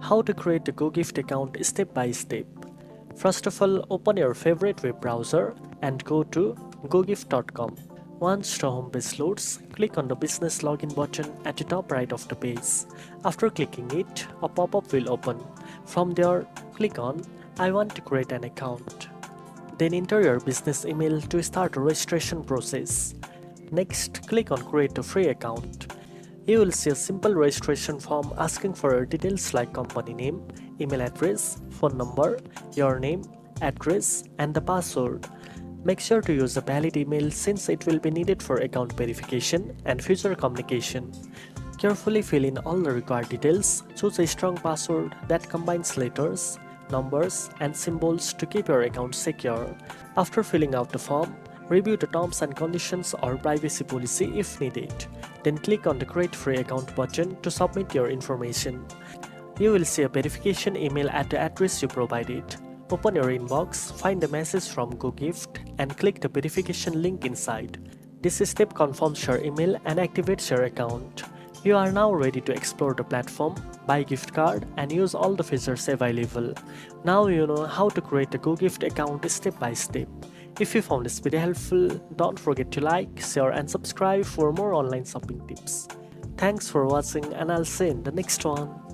How to create a GoGift account step by step. First of all, open your favorite web browser and go to gogift.com. Once the home page loads, click on the business login button at the top right of the page. After clicking it, a pop-up will open. From there, click on I want to create an account. Then enter your business email to start a registration process. Next, click on create a free account. You will see a simple registration form asking for your details like company name, email address, phone number, your name, address, and the password. Make sure to use a valid email since it will be needed for account verification and future communication. Carefully fill in all the required details. Choose a strong password that combines letters, numbers, and symbols to keep your account secure. After filling out the form, review the terms and conditions or privacy policy if needed. Then click on the Create Free Account button to submit your information. You will see a verification email at the address you provided. Open your inbox, find the message from GoGift, and click the verification link inside. This step confirms your email and activates your account. You are now ready to explore the platform, buy gift card, and use all the features available. Now you know how to create a GoGift account step by step. If you found this video helpful, don't forget to like, share, and subscribe for more online shopping tips. Thanks for watching, and I'll see you in the next one.